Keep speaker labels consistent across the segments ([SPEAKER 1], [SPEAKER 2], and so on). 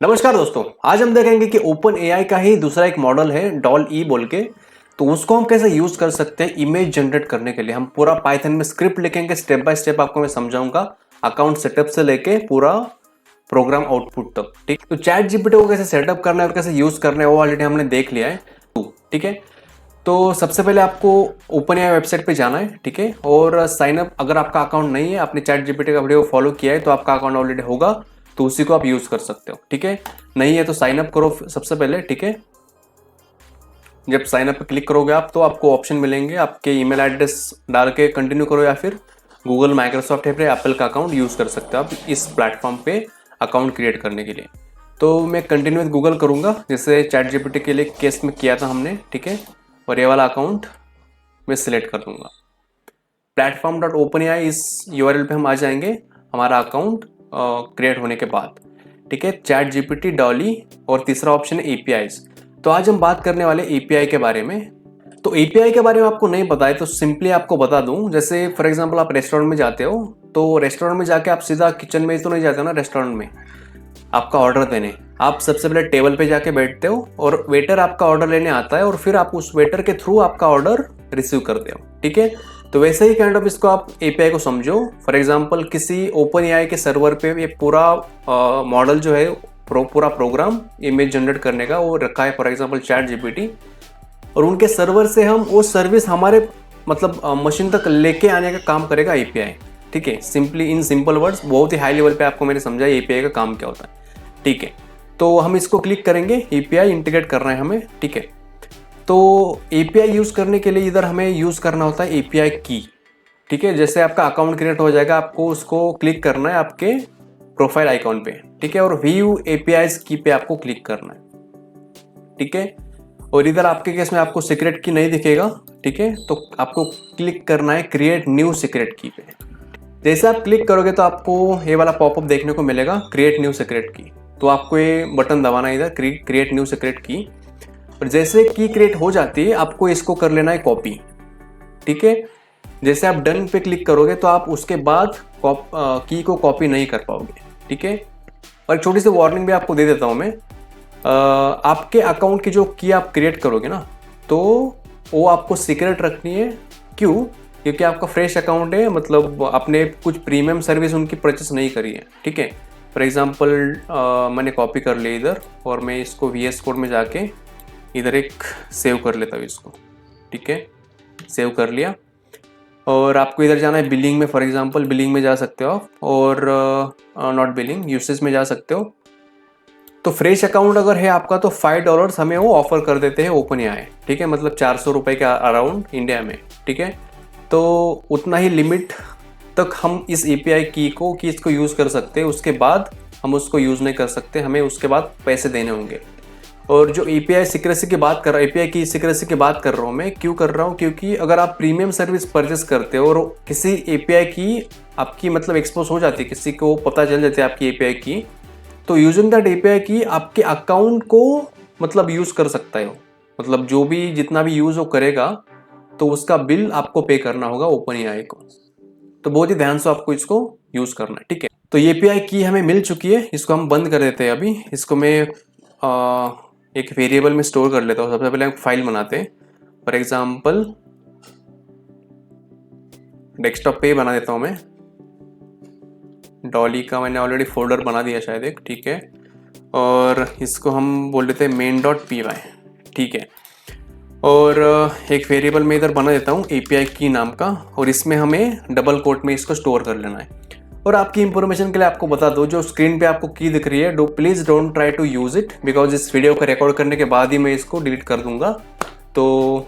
[SPEAKER 1] नमस्कार दोस्तों, आज हम देखेंगे कि ओपन एआई का ही दूसरा एक मॉडल है डॉल ई बोल के। तो उसको हम कैसे यूज कर सकते हैं इमेज जनरेट करने के लिए। हम पूरा पाइथन में स्क्रिप्ट लिखेंगे, स्टेप बाय स्टेप आपको मैं समझाऊंगा, अकाउंट सेटअप से लेके पूरा प्रोग्राम आउटपुट तक। ठीक, तो चैट जीपीटी को कैसे सेटअप करना है और कैसे यूज करना है वो ऑलरेडी हमने देख लिया है। ठीक है, तो सबसे पहले आपको ओपन एआई वेबसाइट पे जाना है। ठीक है, और साइन अप, अगर आपका अकाउंट नहीं है, आपने चैट जीपीटी का वीडियो फॉलो किया है तो आपका अकाउंट ऑलरेडी होगा, तो उसी को आप यूज कर सकते हो। ठीक है, नहीं है तो साइन अप करो सबसे पहले। ठीक है, जब साइन अप पे क्लिक करोगे आप तो आपको ऑप्शन मिलेंगे, आपके ईमेल एड्रेस डाल के कंटिन्यू करो या फिर गूगल, माइक्रोसॉफ्ट या फिर एप्पल का अकाउंट यूज कर सकते हो आप इस प्लेटफॉर्म पे अकाउंट क्रिएट करने के लिए। तो मैं कंटिन्यू विद गूगल करूंगा, जैसे चैट जीपीटी के लिए केस में किया था हमने। ठीक है, और ये वाला अकाउंट मैं सिलेक्ट कर दूंगा। platform.openai इस यूआरएल पे हम आ जाएंगे हमारा अकाउंट क्रिएट होने के बाद। ठीक है, चैट जीपीटी, डॉली और तीसरा ऑप्शन है एपीआईज। तो आज हम बात करने वाले एपीआई के बारे में। तो एपीआई के बारे में आपको नहीं पता है तो सिंपली आपको बता दूं, जैसे फॉर एग्जांपल आप रेस्टोरेंट में जाते हो, तो रेस्टोरेंट में जाके आप सीधा किचन में तो नहीं जाते हो ना, रेस्टोरेंट में आपका ऑर्डर देने आप सबसे पहले टेबल पे जाके बैठते हो और वेटर आपका ऑर्डर लेने आता है और फिर आप उस वेटर के थ्रू आपका ऑर्डर रिसीव करते हो। ठीक है, तो वैसे ही काइंड ऑफ इसको आप एपीआई को समझो। फॉर एग्जांपल किसी ओपन एआई के सर्वर पे ये पूरा मॉडल जो है, पूरा प्रोग्राम इमेज जनरेट करने का वो रखा है, फॉर एग्जांपल चैट जीपीटी, और उनके सर्वर से हम वो सर्विस हमारे मतलब मशीन तक लेके आने का काम करेगा एपीआई। ठीक है, सिंपली इन सिंपल वर्ड्स, बहुत ही हाई लेवल पे आपको मैंने समझाया एपीआई का काम क्या होता है। ठीक है, तो हम इसको क्लिक करेंगे, एपीआई इंटीग्रेट करना है हमें। ठीक है, तो एपीआई यूज करने के लिए इधर हमें यूज करना होता है एपीआई की। ठीक है, जैसे आपका अकाउंट क्रिएट हो जाएगा आपको उसको क्लिक करना है आपके प्रोफाइल आइकॉन पे। ठीक है, और व्यू एपीआईज की पे आपको क्लिक करना है। ठीक है, और इधर आपके केस में आपको सीक्रेट की नहीं दिखेगा। ठीक है, तो आपको क्लिक करना है क्रिएट न्यू सीक्रेट की पे। जैसे आप क्लिक करोगे तो आपको ये वाला पॉपअप देखने को मिलेगा, क्रिएट न्यू सीक्रेट की। तो आपको ये बटन दबाना है इधर, क्रिएट न्यू सीक्रेट की। और जैसे की क्रिएट हो जाती है आपको इसको कर लेना है कॉपी। ठीक है, जैसे आप डन पे क्लिक करोगे तो आप उसके बाद की को कॉपी नहीं कर पाओगे। ठीक है, और एक छोटी सी वार्निंग भी आपको दे देता हूँ मैं, आपके अकाउंट की जो की आप क्रिएट करोगे ना, तो वो आपको सीक्रेट रखनी है। क्यों? क्योंकि आपका फ्रेश अकाउंट है, मतलब आपने कुछ प्रीमियम सर्विस उनकी परचेस नहीं करी है। ठीक है, फॉर एग्जांपल मैंने कॉपी कर लिया इधर और मैं इसको VS कोड में जाके इधर एक सेव कर लेता हूँ इसको। ठीक है, सेव कर लिया और आपको इधर जाना है बिलिंग में, फॉर एग्जांपल बिलिंग में जा सकते हो आप, और नॉट बिलिंग, यूसेज में जा सकते हो। तो फ्रेश अकाउंट अगर है आपका तो $5 हमें वो ऑफर कर देते हैं ओपन एआई। ठीक है, मतलब 400 रुपये के अराउंड इंडिया में। ठीक है, तो उतना ही लिमिट तक हम इस एपीआई की इसको यूज़ कर सकते हैं, उसके बाद हम उसको यूज़ नहीं कर सकते, हमें उसके बाद पैसे देने होंगे। और जो एपीआई सीक्रेसी की बात कर रहा हूँ, एपीआई की सीक्रेसी की बात कर रहा हूँ मैं, क्यों कर रहा हूँ? क्योंकि अगर आप प्रीमियम सर्विस परचेस करते हो और किसी एपीआई की आपकी मतलब एक्सपोज हो जाती है, किसी को पता चल जाती है आपकी एपीआई की, तो यूजिंग दैट एपीआई की आपके अकाउंट को मतलब यूज़ कर सकता है, मतलब जो भी जितना भी यूज़ वो करेगा तो उसका बिल आपको पे करना होगा ओपन एआई को। तो बहुत ही ध्यान से आपको इसको यूज़ करना है। ठीक है, तो ये एपीआई की हमें मिल चुकी है, इसको हम बंद कर देते हैं। अभी इसको मैं एक वेरिएबल में स्टोर कर लेता हूँ। सबसे पहले हम फाइल बनाते हैं, फॉर एग्जांपल डेस्कटॉप पे ही बना देता हूँ मैं। डॉली का मैंने ऑलरेडी फोल्डर बना दिया शायद एक। ठीक है, और इसको हम बोल देते हैं main.py। ठीक है, और एक वेरिएबल में इधर बना देता हूँ एपीआई की नाम का, और इसमें हमें डबल कोट में इसको स्टोर कर लेना है। और आपकी इंफॉर्मेशन के लिए आपको बता दो, जो स्क्रीन पे आपको की दिख रही है, please don't try to use it, because इस वीडियो को रिकॉर्ड करने के बाद ही मैं इसको डिलीट कर दूंगा। तो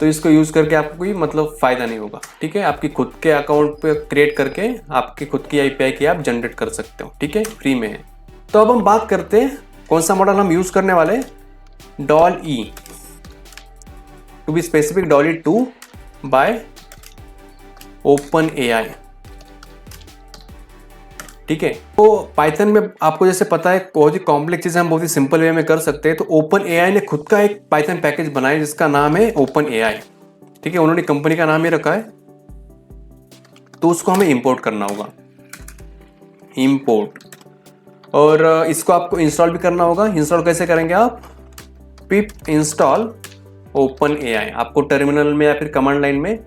[SPEAKER 1] इसको यूज़ करके आपको कोई मतलब फ़ायदा नहीं होगा। ठीक है, आपकी खुद के अकाउंट पे क्रिएट करके आपकी खुद की एपीआई की आप जनरेट कर सकते हो। ठीक है, फ्री में है। तो अब हम बात करते हैं कौन सा मॉडल हम यूज़ करने वाले, DALL E, to be specific DALL E 2 by Open AI. ठीक है, तो पाइथन में आपको जैसे पता है बहुत ही कॉम्प्लेक्स चीज़ें हम बहुत ही सिंपल वे में कर सकते हैं। तो ओपन एआई ने खुद का एक पाइथन पैकेज बनाया जिसका नाम है ओपन एआई। ठीक है, उन्होंने कंपनी का नाम ही रखा है, तो उसको हमें इंपोर्ट करना होगा। इंपोर्ट, और इसको आपको इंस्टॉल भी करना होगा। इंस्टॉल कैसे करेंगे आप, पिप इंस्टॉल ओपन एआई। आपको टर्मिनल में या फिर कमांड लाइन में,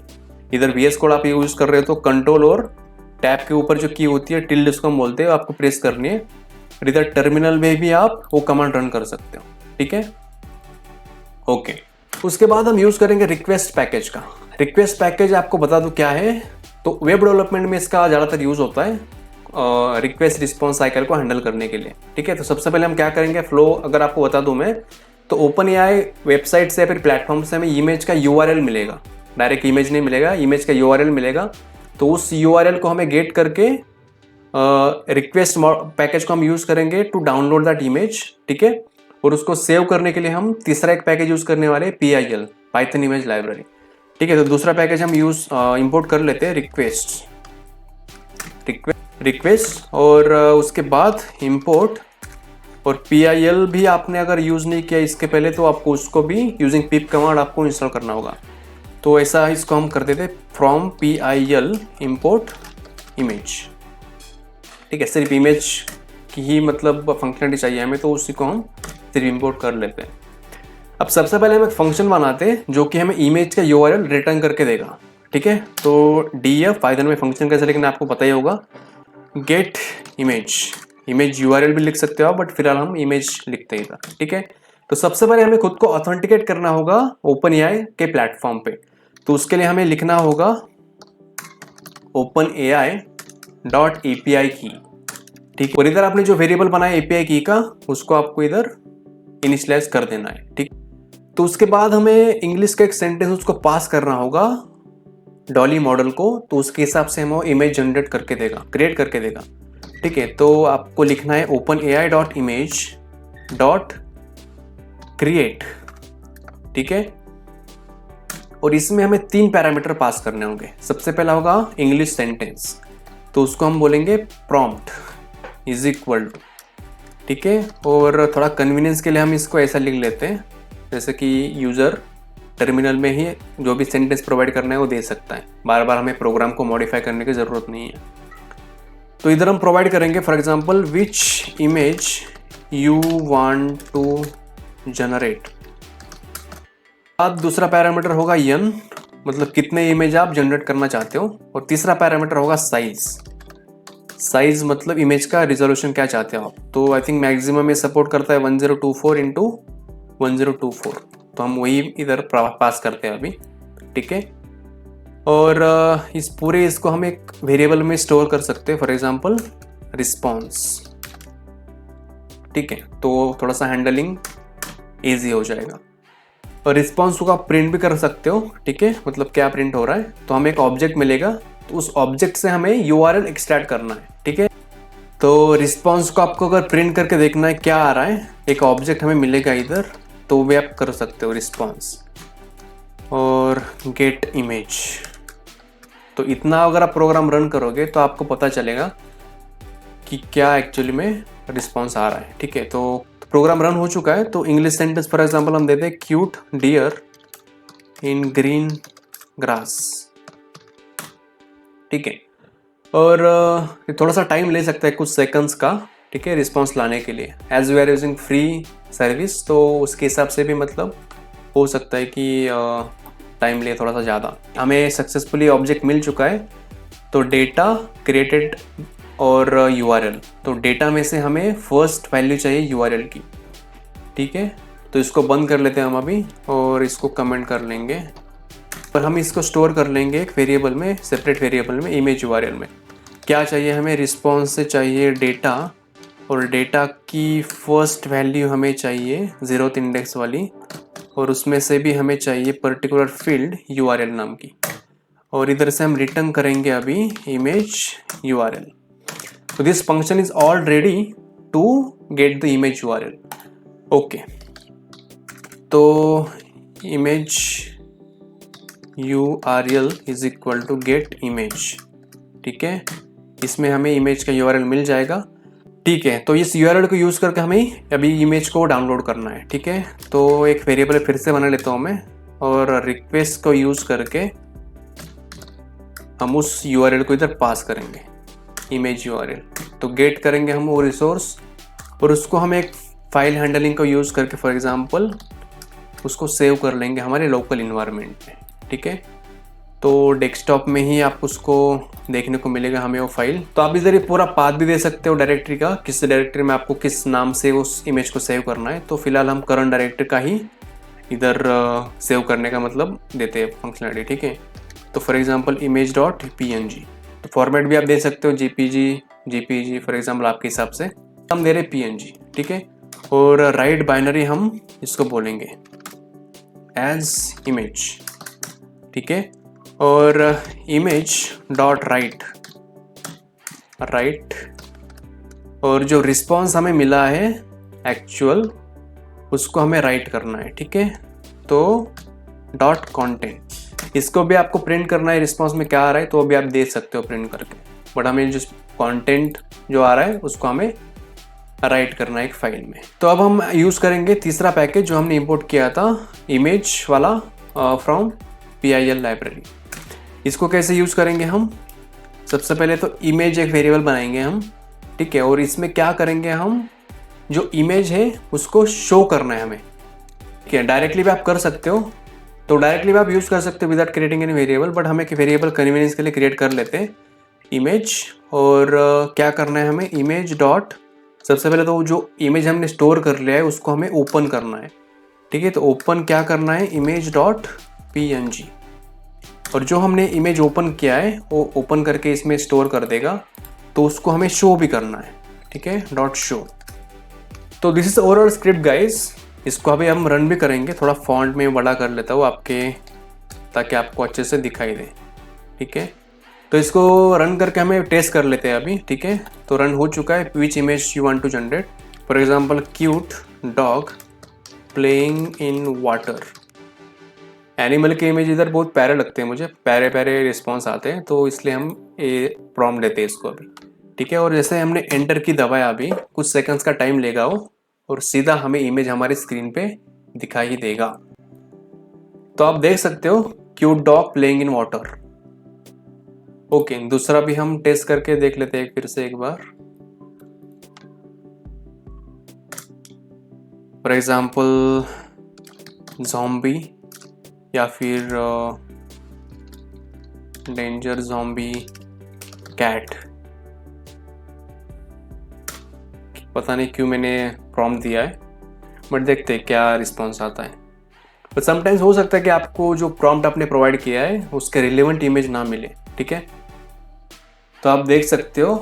[SPEAKER 1] इधर VS कोड आप यूज कर रहे हो तो कंट्रोल और टैब के ऊपर जो की होती है टिल्ड उसको हम बोलते हैं, आपको प्रेस करनी है। और इधर टर्मिनल में भी आप वो कमांड रन कर सकते हो, ठीक है। ओके, उसके बाद हम यूज करेंगे रिक्वेस्ट पैकेज का। रिक्वेस्ट पैकेज आपको बता दूं क्या है, तो वेब डेवलपमेंट में इसका ज़्यादातर यूज होता है रिक्वेस्ट रिस्पॉन्स साइकिल को हैंडल करने के लिए, ठीक है। तो सबसे पहले हम क्या करेंगे, फ्लो अगर आपको बता दूं मैं, तो ओपन एआई वेबसाइट से या फिर प्लेटफॉर्म से हमें इमेज का URL मिलेगा, डायरेक्ट इमेज नहीं मिलेगा, इमेज का URL मिलेगा। तो उस URL को हमें गेट करके रिक्वेस्ट पैकेज को हम यूज़ करेंगे टू डाउनलोड दैट इमेज, ठीक है। और उसको सेव करने के लिए हम तीसरा एक पैकेज यूज़ करने वाले PIL, पाइथन इमेज लाइब्रेरी, ठीक है। तो दूसरा पैकेज हम इंपोर्ट कर लेते हैं रिक्वेस्ट और उसके बाद इंपोर्ट। और PIL भी आपने अगर यूज़ नहीं किया इसके पहले तो आपको उसको भी यूजिंग पिप कमांड आपको इंस्टॉल करना होगा। तो ऐसा इसको हम कर देते फ्रॉम PIL इंपोर्ट इमेज, ठीक है। सिर्फ इमेज की ही मतलब फंक्शनलिटी चाहिए हमें, तो उसी को हम सिर्फ इंपोर्ट कर लेते हैं। अब सबसे पहले हम एक फंक्शन बनाते हैं जो कि हमें इमेज का URL रिटर्न करके देगा, ठीक है। तो DF पाइथन में फंक्शन कैसे लिखना आपको पता ही होगा, गेट इमेज URL भी लिख सकते हो आप, बट फिलहाल हम इमेज लिखते हैं इधर, ठीक है। तो सबसे पहले हमें खुद को ऑथेंटिकेट करना होगा ओपन एआई के प्लेटफॉर्म पे। तो उसके लिए हमें लिखना होगा OpenAI.API की, ठीक। और इधर आपने जो वेरिएबल बनाया API की का, उसको आपको इधर इनिशियलाइज कर देना है, ठीक। तो उसके बाद हमें इंग्लिश का एक सेंटेंस उसको पास करना होगा डॉली मॉडल को, तो उसके हिसाब से हम वो इमेज जनरेट करके देगा, क्रिएट करके देगा, ठीक है। तो आपको लिखना है OpenAI.image.create, ठीक है। और इसमें हमें 3 पैरामीटर पास करने होंगे। सबसे पहला होगा इंग्लिश सेंटेंस, तो उसको हम बोलेंगे प्रॉम्प्ट इज इक्वल टू, ठीक है। और थोड़ा कन्वीनियंस के लिए हम इसको ऐसा लिख लेते हैं जैसे कि यूज़र टर्मिनल में ही जो भी सेंटेंस प्रोवाइड करना है वो दे सकता है, बार बार हमें प्रोग्राम को मॉडिफाई करने की ज़रूरत नहीं है। तो इधर हम प्रोवाइड करेंगे for example which image you want to generate. अब दूसरा पैरामीटर होगा n, मतलब कितने इमेज आप जनरेट करना चाहते हो। और तीसरा पैरामीटर होगा साइज मतलब इमेज का रिजोल्यूशन क्या चाहते हो आप। तो आई थिंक मैक्सिमम ये सपोर्ट करता है 1024x1024, तो हम वही इधर पास करते हैं अभी, ठीक है। और इस पूरे इसको हम एक वेरिएबल में स्टोर कर सकते हैं, फॉर एग्जांपल रिस्पॉन्स, ठीक है। तो थोड़ा सा हैंडलिंग ईजी हो जाएगा। और रिस्पॉन्स को आप प्रिंट भी कर सकते हो, ठीक है, मतलब क्या प्रिंट हो रहा है। तो हमें एक ऑब्जेक्ट मिलेगा, तो उस ऑब्जेक्ट से हमें URL एक्सट्रैक्ट करना है, ठीक है। तो रिस्पॉन्स को आपको अगर प्रिंट करके देखना है क्या आ रहा है, एक ऑब्जेक्ट हमें मिलेगा इधर, तो वे आप कर सकते हो रिस्पॉन्स और गेट इमेज। तो इतना अगर आप प्रोग्राम रन करोगे तो आपको पता चलेगा कि क्या एक्चुअली में रिस्पॉन्स आ रहा है, ठीक है। तो प्रोग्राम रन हो चुका है। तो इंग्लिश सेंटेंस फॉर एग्जांपल हम देते हैं cute deer in green grass, ठीक है। और थोड़ा सा टाइम ले सकता है, कुछ सेकंड्स का, ठीक है, रिस्पॉन्स लाने के लिए। As we are using free service, तो उसके हिसाब से भी मतलब हो सकता है कि टाइम ले थोड़ा सा ज़्यादा। हमें सक्सेसफुली ऑब्जेक्ट मिल चुका है। तो डेटा क्रिएटेड और URL, तो डेटा में से हमें फर्स्ट वैल्यू चाहिए URL की, ठीक है। तो इसको बंद कर लेते हैं हम अभी और इसको कमेंट कर लेंगे। और हम इसको स्टोर कर लेंगे एक वेरिएबल में, सेपरेट वेरिएबल में, इमेज URL में। क्या चाहिए हमें, रिस्पॉन्स से चाहिए डेटा, और डेटा की फर्स्ट वैल्यू हमें चाहिए 0th इंडेक्स वाली, और उसमें से भी हमें चाहिए पर्टिकुलर फील्ड URL नाम की। और इधर से हम रिटर्न करेंगे अभी image URL। So this function is all ready to get the image URL. Okay. तो image URL is equal to get image, ठीक है। इसमें हमें इमेज का URL मिल जाएगा, ठीक है। तो इस URL को यूज़ करके हमें अभी इमेज को डाउनलोड करना है, ठीक है। तो एक वेरिएबल फिर से बना लेता हूँ मैं, और रिक्वेस्ट को यूज़ करके हम उस URL को इधर पास करेंगे, इमेज URL। तो गेट करेंगे हम वो रिसोर्स और उसको हम एक फाइल हैंडलिंग का यूज़ करके फॉर एग्जांपल उसको सेव कर लेंगे हमारे लोकल इन्वायरमेंट में, ठीक है। तो डेस्कटॉप में ही आप उसको देखने को मिलेगा हमें वो फाइल। तो आप इधर ये पूरा पाथ भी दे सकते हो डायरेक्टरी का, किस डायरेक्टरी में आपको किस नाम से उस इमेज को सेव करना है। तो फिलहाल हम करंट डायरेक्टरी का ही इधर सेव करने का मतलब देते हैं फंक्शनलिटी, ठीक है। तो फॉर एग्जांपल image.png, तो फॉर्मेट भी आप दे सकते हो JPG फॉर एग्जांपल आपके हिसाब से, हम दे रहे PNG, ठीक है। और राइट बाइनरी हम इसको बोलेंगे एज इमेज, ठीक है। और image.write, और जो रिस्पॉन्स हमें मिला है एक्चुअल उसको हमें राइट करना है, ठीक है। तो .content, इसको भी आपको प्रिंट करना है, रिस्पॉन्स में क्या आ रहा है तो अभी आप देख सकते हो प्रिंट करके, बट हमें जो कंटेंट जो आ रहा है उसको हमें राइट करना है एक फाइल में। तो अब हम यूज़ करेंगे तीसरा पैकेज जो हमने इंपोर्ट किया था इमेज वाला फ्रॉम PIL लाइब्रेरी। इसको कैसे यूज़ करेंगे हम, सबसे पहले तो इमेज एक वेरिएबल बनाएंगे हम, ठीक है। और इसमें क्या करेंगे हम, जो इमेज है उसको शो करना है हमें, ठीक है। डायरेक्टली भी आप कर सकते हो, तो डायरेक्टली भी आप यूज़ कर सकते हो without creating any variable, but हम एक वेरिएबल कन्वीनियंस के लिए क्रिएट कर लेते हैं इमेज। और क्या करना है हमें, इमेज डॉट, सबसे पहले तो जो इमेज हमने स्टोर कर लिया है उसको हमें ओपन करना है, ठीक है। तो ओपन क्या करना है, image.png, और जो हमने इमेज ओपन किया है वो ओपन करके इसमें स्टोर कर देगा, तो उसको हमें शो भी करना है, ठीक है, .show। तो this is overall script guys. इसको अभी हम रन भी करेंगे, थोड़ा फॉन्ट में बड़ा कर लेता हूँ आपके, ताकि आपको अच्छे से दिखाई दे, ठीक है। तो इसको रन करके हमें टेस्ट कर लेते हैं अभी, ठीक है। तो रन हो चुका है। Which image you want to generate, for example cute dog playing in water. Animal के इमेज इधर बहुत प्यारे लगते हैं मुझे, प्यारे प्यारे रिस्पॉन्स आते हैं, तो इसलिए हम ये प्रॉम्प्ट देते हैं इसको अभी, ठीक है। और जैसे हमने एंटर की दबाया अभी, कुछ सेकंड्स का टाइम लेगा वो, और सीधा हमें इमेज हमारी स्क्रीन पे दिखाई देगा। तो आप देख सकते हो cute dog playing in water. Okay, दूसरा भी हम टेस्ट करके देख लेते हैं फिर से एक बार। फॉर एग्जाम्पल ज़ॉम्बी या फिर डेंजर ज़ॉम्बी कैट। पता नहीं क्यों मैंने प्रॉम्प्ट दिया है, बट देखते हैं क्या रिस्पॉन्स आता है। बट समटाइम्स हो सकता है कि आपको जो प्रॉम्प्ट आपने प्रोवाइड किया है उसके रिलेवेंट इमेज ना मिले, ठीक है। तो आप देख सकते हो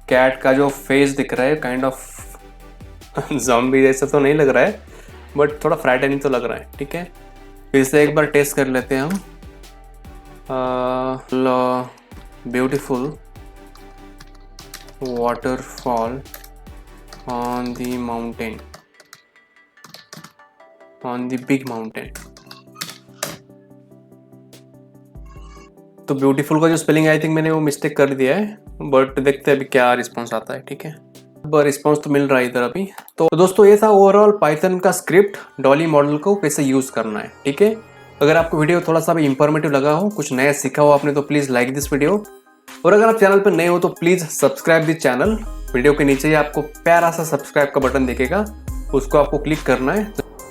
[SPEAKER 1] कैट का जो फेस दिख रहा है काइंड ऑफ ज़ॉम्बी जैसा तो नहीं लग रहा है, बट थोड़ा फ्राइटनिंग तो लग रहा है, ठीक है। फिर से एक बार टेस्ट कर लेते हैं हम। Beautiful waterfall on the mountain, on the big mountain. तो ब्यूटीफुल का जो स्पेलिंग आई थिंक मैंने वो मिस्टेक कर दिया है, बट देखते हैं अभी क्या रिस्पॉन्स आता है, ठीक है। अब रिस्पॉन्स तो मिल रहा है इधर अभी। तो दोस्तों ये था ओवरऑल पाइथन का स्क्रिप्ट डॉली मॉडल को कैसे यूज़ करना है, ठीक है। अगर आपको वीडियो थोड़ा सा भी इंफॉर्मेटिव लगा हो, कुछ नया सीखा हो आपने, तो प्लीज़ लाइक दिस वीडियो। और अगर आप चैनल पर नए हो तो please subscribe this channel. Video के नीचे ही आपको प्यारा सा सब्सक्राइब का बटन दिखेगा, उसको आपको क्लिक करना है।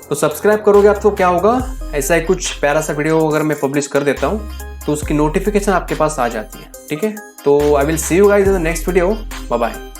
[SPEAKER 1] तो सब्सक्राइब करोगे आप तो क्या होगा, ऐसा ही कुछ प्यारा सा वीडियो अगर मैं पब्लिश कर देता हूँ तो उसकी नोटिफिकेशन आपके पास आ जाती है, ठीक है। तो I will see you guys in the next video. Bye bye.